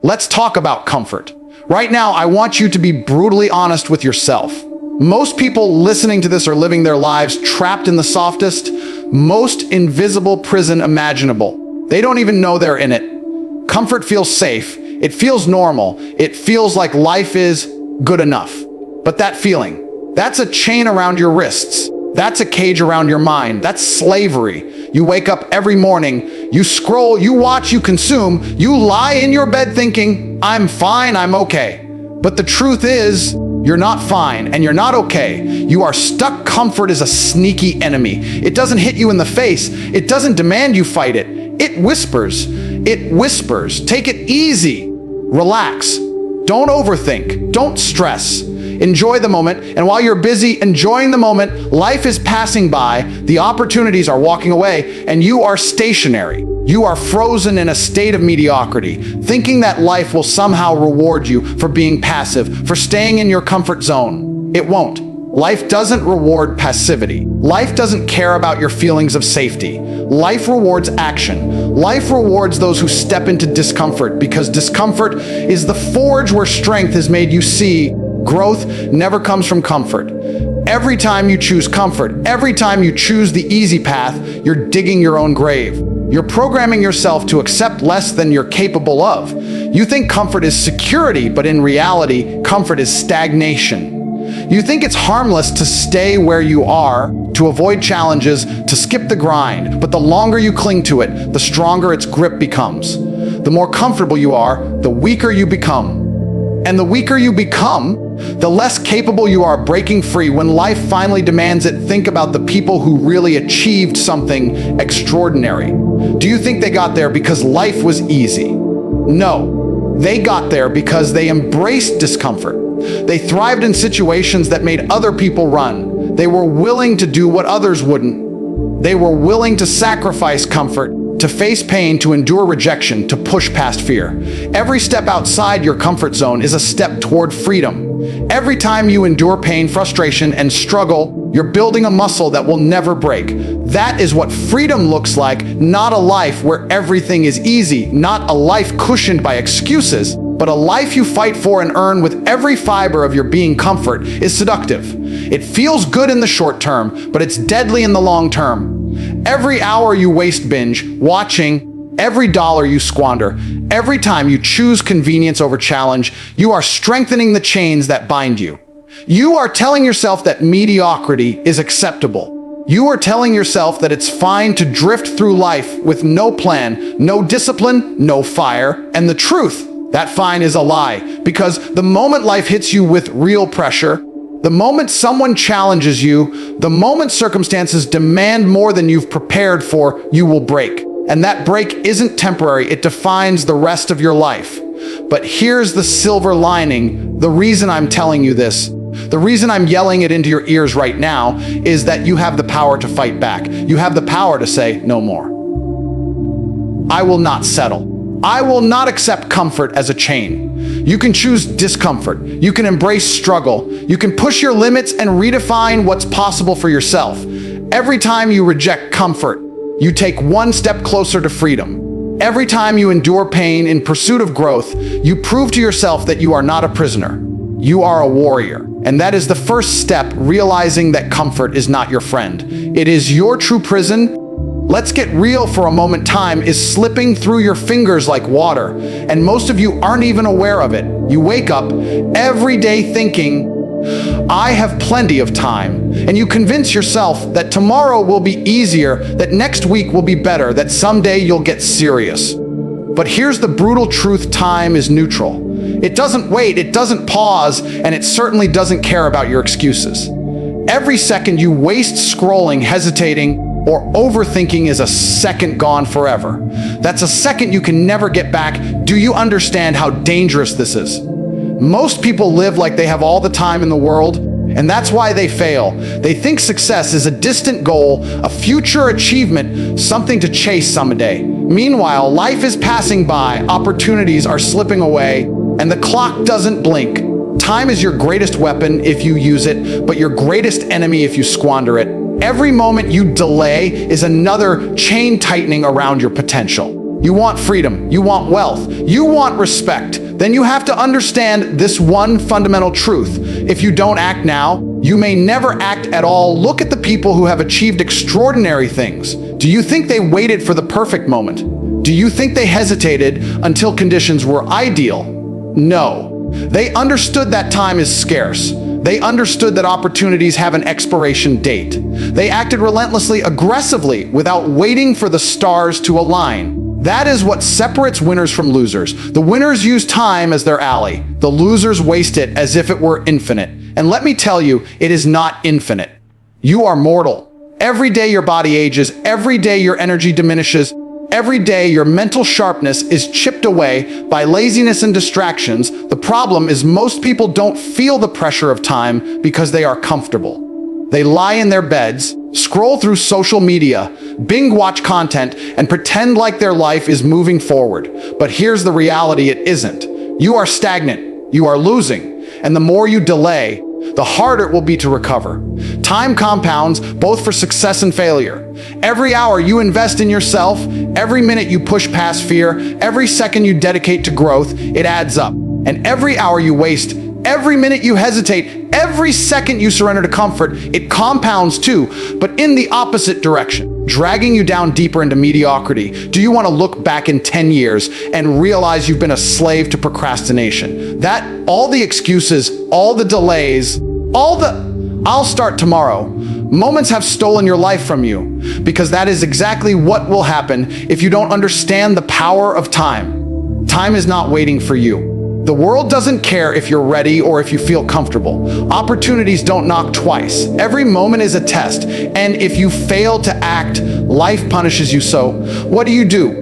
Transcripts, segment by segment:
Let's talk about comfort. Right now, I want you to be brutally honest with yourself. Most people listening to this are living their lives trapped in the softest, most invisible prison imaginable. They don't even know they're in it. Comfort feels safe. It feels normal. It feels like life is good enough. But that feeling, that's a chain around your wrists. That's a cage around your mind. That's slavery. You wake up every morning, you scroll, you watch, you consume, you lie in your bed thinking, I'm fine, I'm okay. But the truth is, you're not fine and you're not okay. You are stuck. Comfort is a sneaky enemy. It doesn't hit you in the face. It doesn't demand you fight it. It whispers. It whispers. Take it easy. Relax. Don't overthink. Don't stress. Enjoy the moment, and while you're busy enjoying the moment, life is passing by, the opportunities are walking away, and you are stationary. You are frozen in a state of mediocrity, thinking that life will somehow reward you for being passive, for staying in your comfort zone. It won't. Life doesn't reward passivity. Life doesn't care about your feelings of safety. Life rewards action. Life rewards those who step into discomfort, because discomfort is the forge where strength is made. You see, growth never comes from comfort. Every time you choose comfort, every time you choose the easy path, you're digging your own grave. You're programming yourself to accept less than you're capable of. You think comfort is security, but in reality, comfort is stagnation. You think it's harmless to stay where you are, to avoid challenges, to skip the grind, but the longer you cling to it, the stronger its grip becomes. The more comfortable you are, the weaker you become. And the weaker you become, the less capable you are breaking free. When life finally demands it, think about the people who really achieved something extraordinary. Do you think they got there because life was easy? No, they got there because they embraced discomfort. They thrived in situations that made other people run. They were willing to do what others wouldn't. They were willing to sacrifice comfort, to face pain, to endure rejection, to push past fear. Every step outside your comfort zone is a step toward freedom. Every time you endure pain, frustration, and struggle, you're building a muscle that will never break. That is what freedom looks like, not a life where everything is easy, not a life cushioned by excuses, but a life you fight for and earn with every fiber of your being. Comfort is seductive. It feels good in the short term, but it's deadly in the long term. Every hour you waste binge watching, every dollar you squander, every time you choose convenience over challenge, you are strengthening the chains that bind you. You are telling yourself that mediocrity is acceptable. You are telling yourself that it's fine to drift through life with no plan, no discipline, no fire. And the truth, that fine is a lie. Because the moment life hits you with real pressure, the moment someone challenges you, the moment circumstances demand more than you've prepared for, you will break. And that break isn't temporary, it defines the rest of your life. But here's the silver lining, the reason I'm telling you this, the reason I'm yelling it into your ears right now, is that you have the power to fight back. You have the power to say no more. I will not settle. I will not accept comfort as a chain. You can choose discomfort. You can embrace struggle. You can push your limits and redefine what's possible for yourself. Every time you reject comfort, you take one step closer to freedom. Every time you endure pain in pursuit of growth, you prove to yourself that you are not a prisoner. You are a warrior. And that is the first step, realizing that comfort is not your friend. It is your true prison. Let's get real for a moment. Time is slipping through your fingers like water, and most of you aren't even aware of it. You wake up every day thinking, I have plenty of time, and you convince yourself that tomorrow will be easier, that next week will be better, that someday you'll get serious. But here's the brutal truth: time is neutral. It doesn't wait, it doesn't pause, and it certainly doesn't care about your excuses. Every second you waste scrolling, hesitating, or overthinking is a second gone forever. That's a second you can never get back. Do you understand how dangerous this is? Most people live like they have all the time in the world, and that's why they fail. They think success is a distant goal, a future achievement, something to chase someday. Meanwhile, life is passing by, opportunities are slipping away, and the clock doesn't blink. Time is your greatest weapon if you use it, but your greatest enemy if you squander it. Every moment you delay is another chain tightening around your potential. You want freedom, you want wealth, you want respect. Then you have to understand this one fundamental truth. If you don't act now, you may never act at all. Look at the people who have achieved extraordinary things. Do you think they waited for the perfect moment? Do you think they hesitated until conditions were ideal? No. They understood that time is scarce. They understood that opportunities have an expiration date. They acted relentlessly, aggressively, without waiting for the stars to align. That is what separates winners from losers. The winners use time as their ally. The losers waste it as if it were infinite. And let me tell you, it is not infinite. You are mortal. Every day your body ages, every day your energy diminishes, every day your mental sharpness is chipped away by laziness and distractions. The problem is most people don't feel the pressure of time because they are comfortable. They lie in their beds, scroll through social media, binge watch content, and pretend like their life is moving forward. But here's the reality: it isn't. You are stagnant. You are losing. And the more you delay, the harder it will be to recover. Time compounds both for success and failure. Every hour you invest in yourself, every minute you push past fear, every second you dedicate to growth, it adds up. And every hour you waste, every minute you hesitate, every second you surrender to comfort, it compounds too, but in the opposite direction, dragging you down deeper into mediocrity. Do you want to look back in 10 years and realize you've been a slave to procrastination? That, all the excuses, all the delays, all the "I'll start tomorrow" moments have stolen your life from you, because that is exactly what will happen if you don't understand the power of time. Time is not waiting for you. The world doesn't care if you're ready or if you feel comfortable. Opportunities don't knock twice. Every moment is a test, and if you fail to act, life punishes you. So, what do?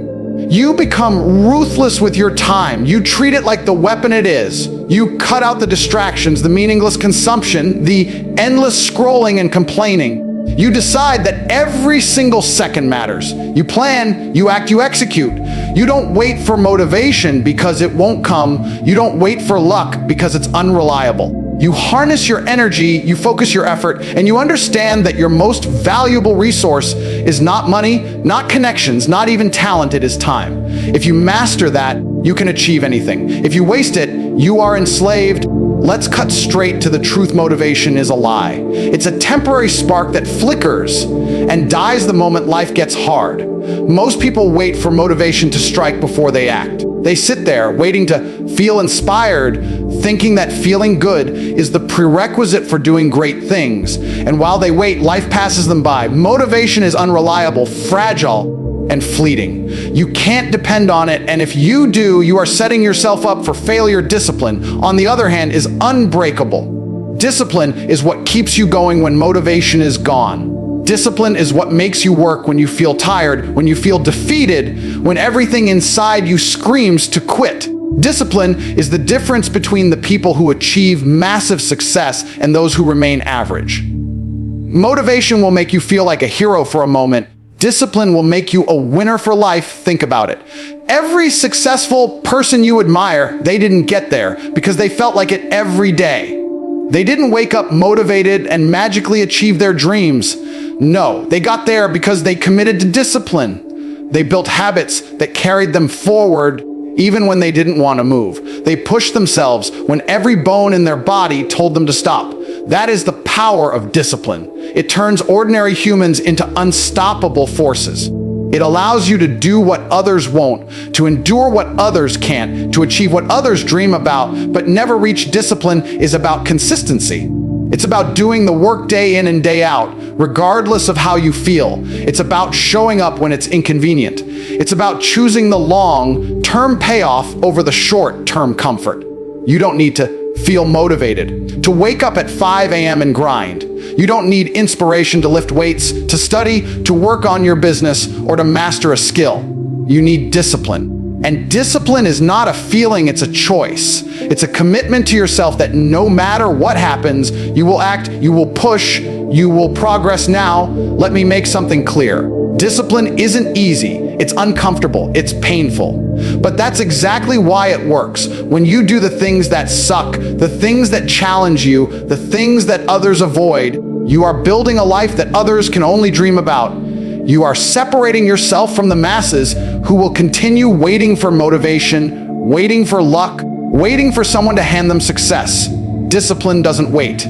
You become ruthless with your time. You treat it like the weapon it is. You cut out the distractions, the meaningless consumption, the endless scrolling and complaining. You decide that every single second matters. You plan, you act, you execute. You don't wait for motivation because it won't come. You don't wait for luck because it's unreliable. You harness your energy, you focus your effort, and you understand that your most valuable resource is not money, not connections, not even talent, it is time. If you master that, you can achieve anything. If you waste it, you are enslaved. Let's cut straight to the truth. Motivation is a lie. It's a temporary spark that flickers and dies the moment life gets hard. Most people wait for motivation to strike before they act. They sit there waiting to feel inspired, thinking that feeling good is the prerequisite for doing great things. And while they wait, life passes them by. Motivation is unreliable, fragile, and fleeting. You can't depend on it, and if you do, you are setting yourself up for failure. Discipline, on the other hand, is unbreakable. Discipline is what keeps you going when motivation is gone. Discipline is what makes you work when you feel tired, when you feel defeated, when everything inside you screams to quit. Discipline is the difference between the people who achieve massive success and those who remain average. Motivation will make you feel like a hero for a moment. Discipline will make you a winner for life. Think about it. Every successful person you admire, they didn't get there because they felt like it every day. They didn't wake up motivated and magically achieve their dreams. No, they got there because they committed to discipline. They built habits that carried them forward even when they didn't want to move. They pushed themselves when every bone in their body told them to stop. That is the power of discipline. It turns ordinary humans into unstoppable forces. It allows you to do what others won't, to endure what others can't, to achieve what others dream about, but never reach. Discipline is about consistency. It's about doing the work day in and day out, regardless of how you feel. It's about showing up when it's inconvenient. It's about choosing the long-term payoff over the short-term comfort. You don't need to feel motivated to wake up at 5 a.m. and grind. You don't need inspiration to lift weights, to study, to work on your business, or to master a skill. You need discipline. And discipline is not a feeling, it's a choice. It's a commitment to yourself that no matter what happens, you will act, you will push, you will progress. Now, let me make something clear. Discipline isn't easy, it's uncomfortable, it's painful. But that's exactly why it works. When you do the things that suck, the things that challenge you, the things that others avoid, you are building a life that others can only dream about. You are separating yourself from the masses who will continue waiting for motivation, waiting for luck, waiting for someone to hand them success. Discipline doesn't wait.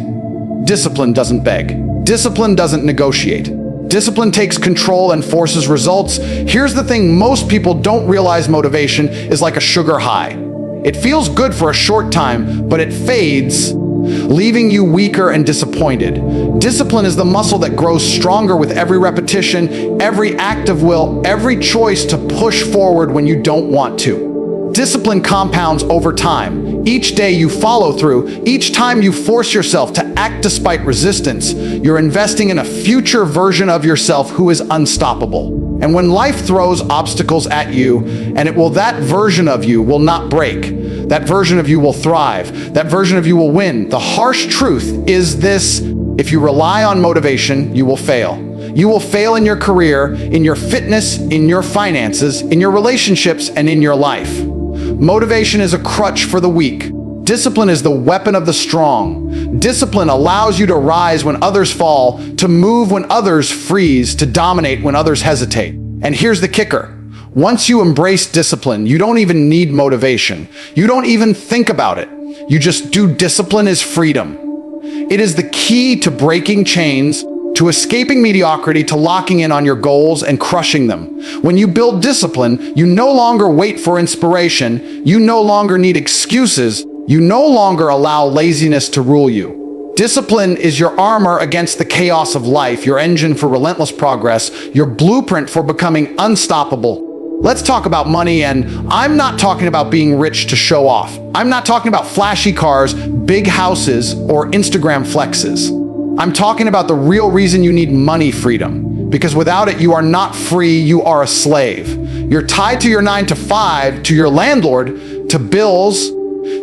Discipline doesn't beg. Discipline doesn't negotiate. Discipline takes control and forces results. Here's the thing most people don't realize: motivation is like a sugar high. It feels good for a short time, but it fades, leaving you weaker and disappointed. Discipline is the muscle that grows stronger with every repetition, every act of will, every choice to push forward when you don't want to. Discipline compounds over time. Each day you follow through, each time you force yourself to act despite resistance, you're investing in a future version of yourself who is unstoppable. And when life throws obstacles at you, that version of you will not break. That version of you will thrive. That version of you will win. The harsh truth is this: if you rely on motivation, you will fail. You will fail in your career, in your fitness, in your finances, in your relationships, and in your life. Motivation is a crutch for the weak. Discipline is the weapon of the strong. Discipline allows you to rise when others fall, to move when others freeze, to dominate when others hesitate. And here's the kicker. Once you embrace discipline, you don't even need motivation. You don't even think about it. You just do. Discipline is freedom. It is the key to breaking chains, to escaping mediocrity, to locking in on your goals and crushing them. When you build discipline, you no longer wait for inspiration. You no longer need excuses. You no longer allow laziness to rule you. Discipline is your armor against the chaos of life, your engine for relentless progress, your blueprint for becoming unstoppable. Let's talk about money, and I'm not talking about being rich to show off. I'm not talking about flashy cars, big houses, or Instagram flexes. I'm talking about the real reason you need money: freedom. Because without it, you are not free, you are a slave. You're tied to your 9 to 5, to your landlord, to bills,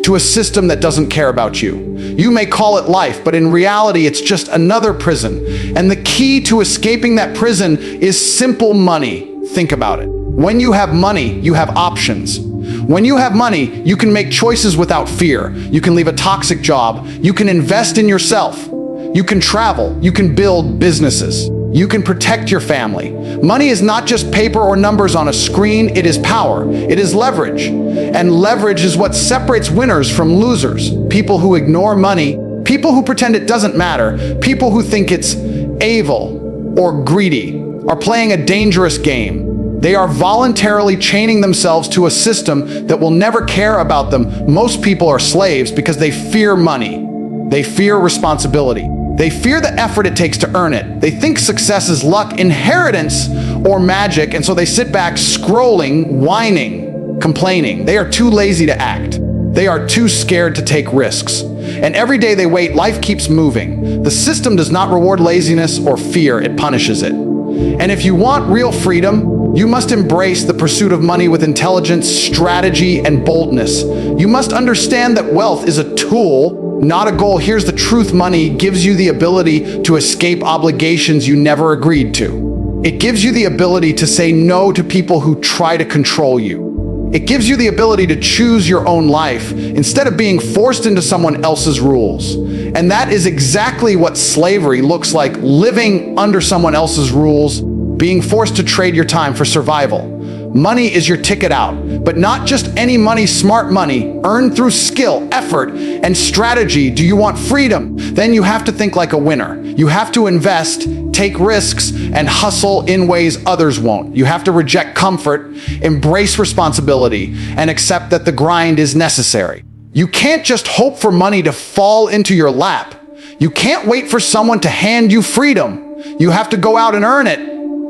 to a system that doesn't care about you. You may call it life, but in reality, it's just another prison. And the key to escaping that prison is simple: money. Think about it. When you have money, you have options. When you have money, you can make choices without fear. You can leave a toxic job. You can invest in yourself. You can travel. You can build businesses. You can protect your family. Money is not just paper or numbers on a screen. It is power. It is leverage. And leverage is what separates winners from losers. People who ignore money, people who pretend it doesn't matter, people who think it's evil or greedy, are playing a dangerous game. They are voluntarily chaining themselves to a system that will never care about them. Most people are slaves because they fear money. They fear responsibility. They fear the effort it takes to earn it. They think success is luck, inheritance, or magic, and so they sit back scrolling, whining, complaining. They are too lazy to act. They are too scared to take risks. And every day they wait, life keeps moving. The system does not reward laziness or fear, it punishes it. And if you want real freedom, you must embrace the pursuit of money with intelligence, strategy, and boldness. You must understand that wealth is a tool, not a goal. Here's the truth: money gives you the ability to escape obligations you never agreed to. It gives you the ability to say no to people who try to control you. It gives you the ability to choose your own life instead of being forced into someone else's rules. And that is exactly what slavery looks like: living under someone else's rules, being forced to trade your time for survival. Money is your ticket out, but not just any money, smart money, earned through skill, effort, and strategy. Do you want freedom? Then you have to think like a winner. You have to invest, take risks, and hustle in ways others won't. You have to reject comfort, embrace responsibility, and accept that the grind is necessary. You can't just hope for money to fall into your lap. You can't wait for someone to hand you freedom. You have to go out and earn it.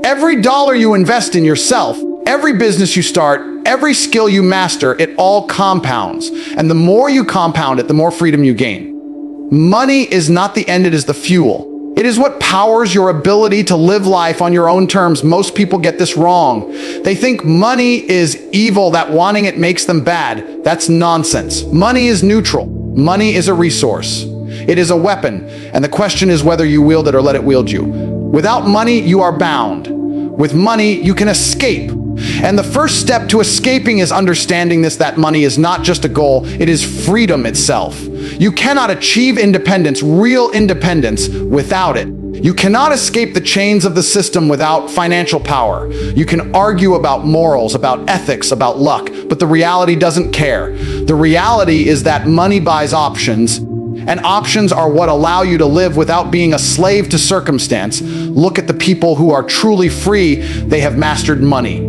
Every dollar you invest in yourself, every business you start, every skill you master, it all compounds. And the more you compound it, the more freedom you gain. Money is not the end, it is the fuel. It is what powers your ability to live life on your own terms. Most people get this wrong. They think money is evil, that wanting it makes them bad. That's nonsense. Money is neutral. Money is a resource. It is a weapon, and the question is whether you wield it or let it wield you. Without money, you are bound. With money, you can escape. And the first step to escaping is understanding that money is not just a goal, it is freedom itself. You cannot achieve independence, real independence, without it. You cannot escape the chains of the system without financial power. You can argue about morals, about ethics, about luck, but the reality doesn't care. The reality is that money buys options, and options are what allow you to live without being a slave to circumstance. Look at the people who are truly free. They have mastered money.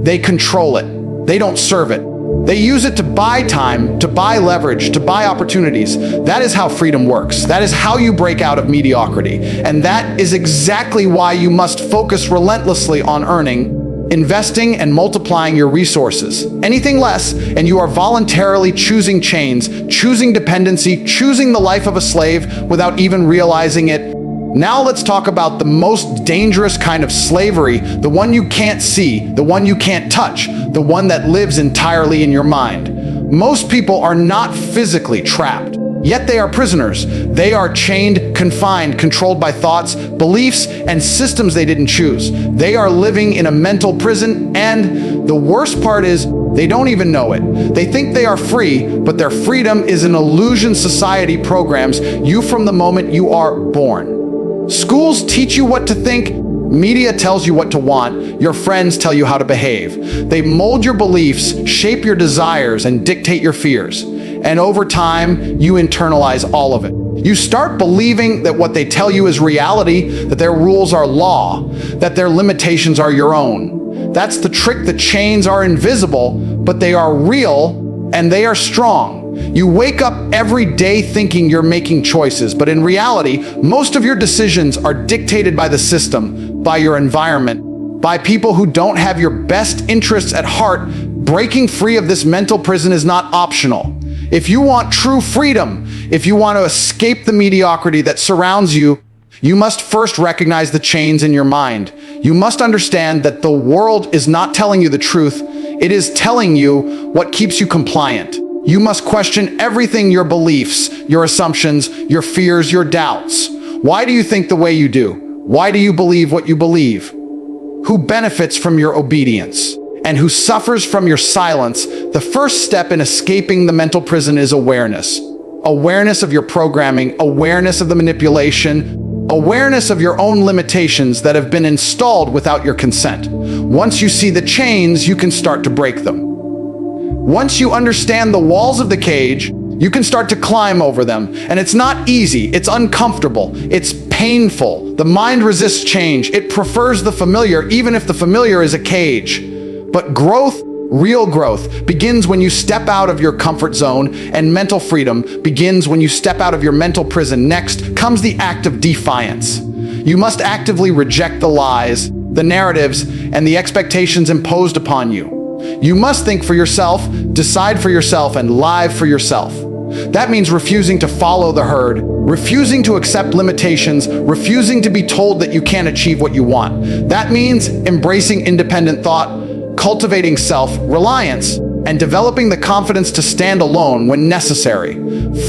They control it. They don't serve it. They use it to buy time, to buy leverage, to buy opportunities. That is how freedom works. That is how you break out of mediocrity. And that is exactly why you must focus relentlessly on earning, investing, and multiplying your resources. Anything less, and you are voluntarily choosing chains, choosing dependency, choosing the life of a slave without even realizing it. Now let's talk about the most dangerous kind of slavery, the one you can't see, the one you can't touch, the one that lives entirely in your mind. Most people are not physically trapped, yet they are prisoners. They are chained, confined, controlled by thoughts, beliefs, and systems they didn't choose. They are living in a mental prison, and the worst part is, they don't even know it. They think they are free, but their freedom is an illusion society programs you from the moment you are born. Schools teach you what to think. Media tells you what to want. Your friends tell you how to behave. They mold your beliefs, shape your desires, and dictate your fears. And over time, you internalize all of it. You start believing that what they tell you is reality, that their rules are law, that their limitations are your own. That's the trick. The chains are invisible, but they are real, and they are strong. You wake up every day thinking you're making choices, but in reality, most of your decisions are dictated by the system, by your environment, by people who don't have your best interests at heart. Breaking free of this mental prison is not optional. If you want true freedom, if you want to escape the mediocrity that surrounds you, you must first recognize the chains in your mind. You must understand that the world is not telling you the truth. It is telling you what keeps you compliant. You must question everything: your beliefs, your assumptions, your fears, your doubts. Why do you think the way you do? Why do you believe what you believe? Who benefits from your obedience? And who suffers from your silence? The first step in escaping the mental prison is awareness. Awareness of your programming, awareness of the manipulation, awareness of your own limitations that have been installed without your consent. Once you see the chains, you can start to break them. Once you understand the walls of the cage, you can start to climb over them. And it's not easy, it's uncomfortable, it's painful. The mind resists change. It prefers the familiar, even if the familiar is a cage. But growth, real growth, begins when you step out of your comfort zone, and mental freedom begins when you step out of your mental prison. Next comes the act of defiance. You must actively reject the lies, the narratives, and the expectations imposed upon you. You must think for yourself, decide for yourself, and live for yourself. That means refusing to follow the herd, refusing to accept limitations, refusing to be told that you can't achieve what you want. That means embracing independent thought, cultivating self-reliance, and developing the confidence to stand alone when necessary.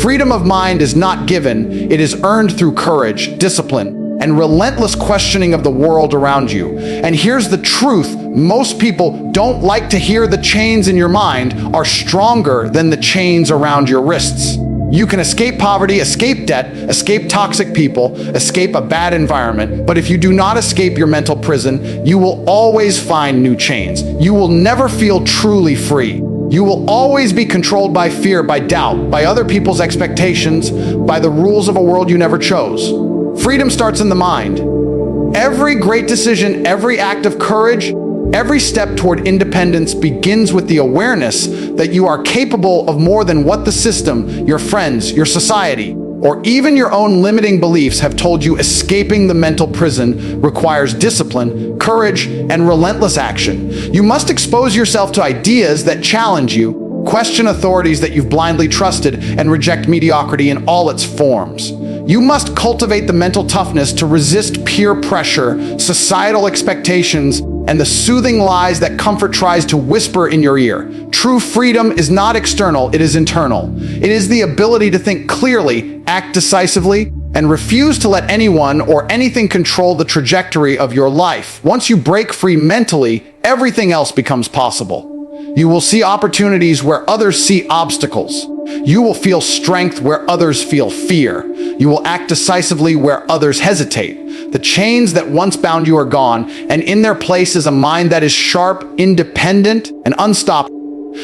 Freedom of mind is not given, it is earned through courage, discipline, and relentless questioning of the world around you. And here's the truth: most people don't like to hear the chains in your mind are stronger than the chains around your wrists. You can escape poverty, escape debt, escape toxic people, escape a bad environment, but if you do not escape your mental prison, you will always find new chains. You will never feel truly free. You will always be controlled by fear, by doubt, by other people's expectations, by the rules of a world you never chose. Freedom starts in the mind. Every great decision, every act of courage, every step toward independence begins with the awareness that you are capable of more than what the system, your friends, your society, or even your own limiting beliefs have told you. Escaping the mental prison requires discipline, courage, and relentless action. You must expose yourself to ideas that challenge you, question authorities that you've blindly trusted, and reject mediocrity in all its forms. You must cultivate the mental toughness to resist peer pressure, societal expectations, and the soothing lies that comfort tries to whisper in your ear. True freedom is not external, it is internal. It is the ability to think clearly, act decisively, and refuse to let anyone or anything control the trajectory of your life. Once you break free mentally, everything else becomes possible. You will see opportunities where others see obstacles. You will feel strength where others feel fear. You will act decisively where others hesitate. The chains that once bound you are gone, and in their place is a mind that is sharp, independent, and unstoppable.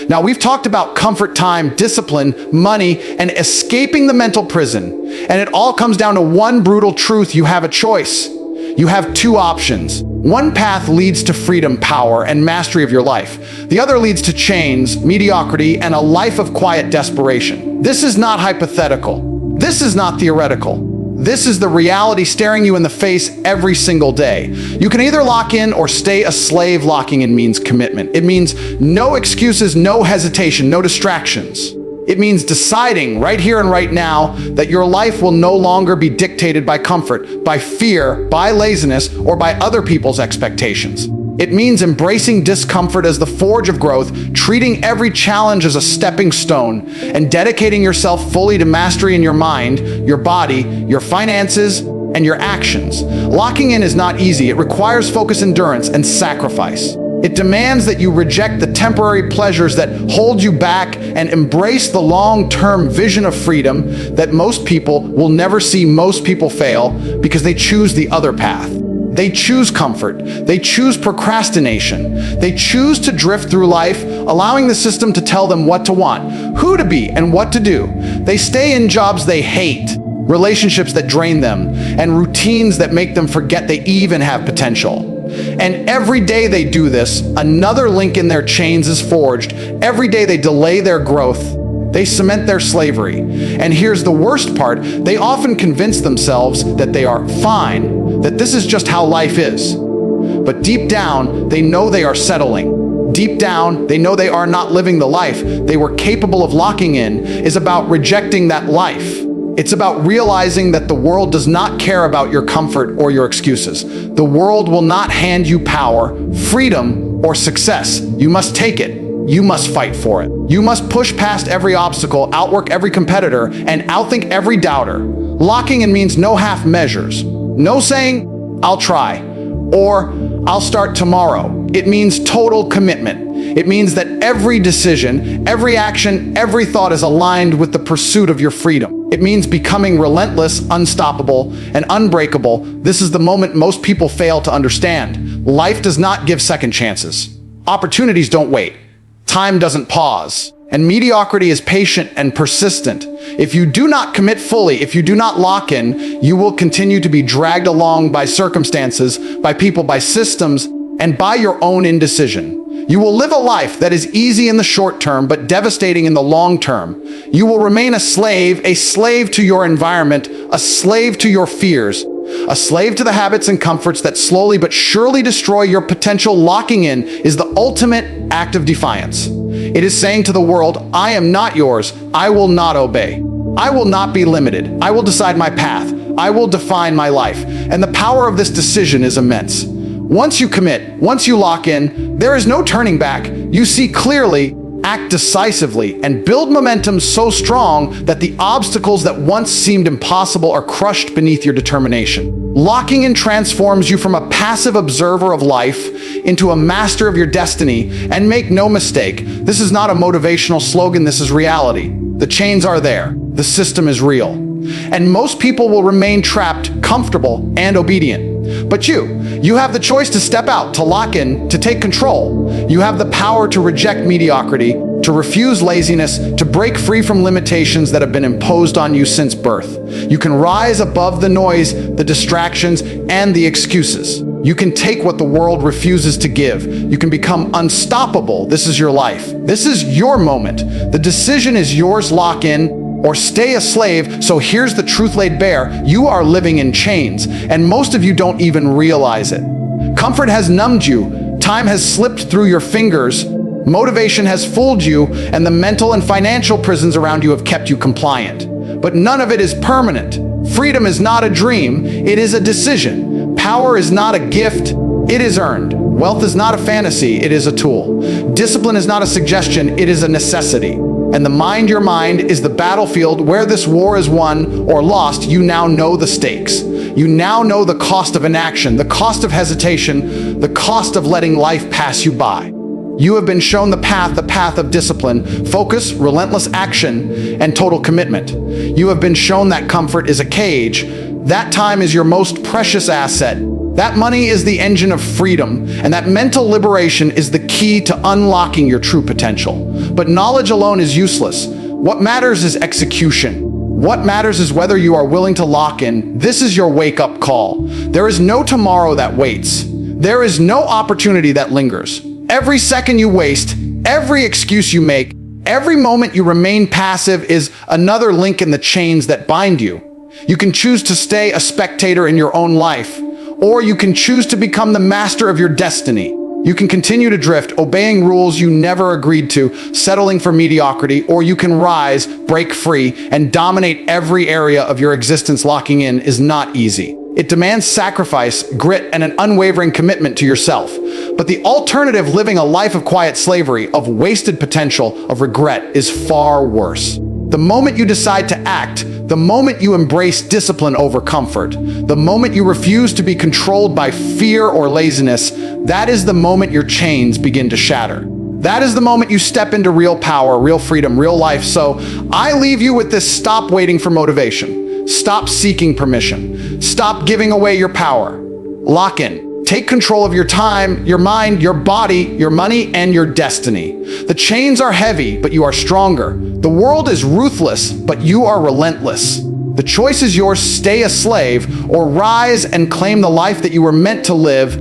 Now, we've talked about comfort, time, discipline, money, and escaping the mental prison. And it all comes down to one brutal truth: you have a choice. You have two options. One path leads to freedom, power, and mastery of your life. The other leads to chains, mediocrity, and a life of quiet desperation. This is not hypothetical. This is not theoretical. This is the reality staring you in the face every single day. You can either lock in or stay a slave. Locking in means commitment. It means no excuses, no hesitation, no distractions. It means deciding right here and right now that your life will no longer be dictated by comfort, by fear, by laziness, or by other people's expectations. It means embracing discomfort as the forge of growth, treating every challenge as a stepping stone, and dedicating yourself fully to mastery in your mind, your body, your finances, and your actions. Locking in is not easy. It requires focus, endurance, and sacrifice. It demands that you reject the temporary pleasures that hold you back and embrace the long-term vision of freedom that most people will never see. Most people fail because they choose the other path. They choose comfort. They choose procrastination. They choose to drift through life, allowing the system to tell them what to want, who to be, and what to do. They stay in jobs they hate, relationships that drain them, and routines that make them forget they even have potential. And every day they do this, another link in their chains is forged. Every day they delay their growth. They cement their slavery. And here's the worst part: they often convince themselves that they are fine, that this is just how life is. But deep down, they know they are settling. Deep down, they know they are not living the life they were capable of. Locking in is about rejecting that life. It's about realizing that the world does not care about your comfort or your excuses. The world will not hand you power, freedom, or success. You must take it. You must fight for it. You must push past every obstacle, outwork every competitor, and outthink every doubter. Locking in means no half measures. No saying, "I'll try," or "I'll start tomorrow." It means total commitment. It means that every decision, every action, every thought is aligned with the pursuit of your freedom. It means becoming relentless, unstoppable, and unbreakable. This is the moment most people fail to understand. Life does not give second chances. Opportunities don't wait. Time doesn't pause. And mediocrity is patient and persistent. If you do not commit fully, if you do not lock in, you will continue to be dragged along by circumstances, by people, by systems, and by your own indecision. You will live a life that is easy in the short term, but devastating in the long term. You will remain a slave to your environment, a slave to your fears, a slave to the habits and comforts that slowly but surely destroy your potential. Locking in is the ultimate act of defiance. It is saying to the world, "I am not yours. I will not obey. I will not be limited. I will decide my path. I will define my life." And the power of this decision is immense. Once you commit, once you lock in, there is no turning back. You see clearly, act decisively, and build momentum so strong that the obstacles that once seemed impossible are crushed beneath your determination. Locking in transforms you from a passive observer of life into a master of your destiny. And make no mistake, this is not a motivational slogan, this is reality. The chains are there. The system is real. And most people will remain trapped, comfortable, and obedient. But you have the choice to step out, to lock in, to take control. You have the power to reject mediocrity, to refuse laziness, to break free from limitations that have been imposed on you since birth. You can rise above the noise, the distractions, and the excuses. You can take what the world refuses to give. You can become unstoppable. This is your life. This is your moment. The decision is yours. Lock in or stay a slave. So here's the truth laid bare: you are living in chains, and most of you don't even realize it. Comfort has numbed you, time has slipped through your fingers, motivation has fooled you, and the mental and financial prisons around you have kept you compliant. But none of it is permanent. Freedom is not a dream, it is a decision. Power is not a gift, it is earned. Wealth is not a fantasy, it is a tool. Discipline is not a suggestion, it is a necessity. And your mind is the battlefield where this war is won or lost. You now know the stakes. You now know the cost of inaction, the cost of hesitation, the cost of letting life pass you by. You have been shown the path of discipline, focus, relentless action, and total commitment. You have been shown that comfort is a cage, That time is your most precious asset. That money is the engine of freedom, and that mental liberation is the key to unlocking your true potential. But knowledge alone is useless. What matters is execution. What matters is whether you are willing to lock in. This is your wake-up call. There is no tomorrow that waits. There is no opportunity that lingers. Every second you waste, every excuse you make, every moment you remain passive is another link in the chains that bind you. You can choose to stay a spectator in your own life, or you can choose to become the master of your destiny. You can continue to drift, obeying rules you never agreed to, settling for mediocrity, or you can rise, break free, and dominate every area of your existence. Locking in is not easy. It demands sacrifice, grit, and an unwavering commitment to yourself. But the alternative, living a life of quiet slavery, of wasted potential, of regret, is far worse. The moment you decide to act, the moment you embrace discipline over comfort, the moment you refuse to be controlled by fear or laziness, that is the moment your chains begin to shatter. That is the moment you step into real power, real freedom, real life. So I leave you with this: stop waiting for motivation. Stop seeking permission. Stop giving away your power. Lock in. Take control of your time, your mind, your body, your money, and your destiny. The chains are heavy, but you are stronger. The world is ruthless, but you are relentless. The choice is yours: stay a slave or rise and claim the life that you were meant to live.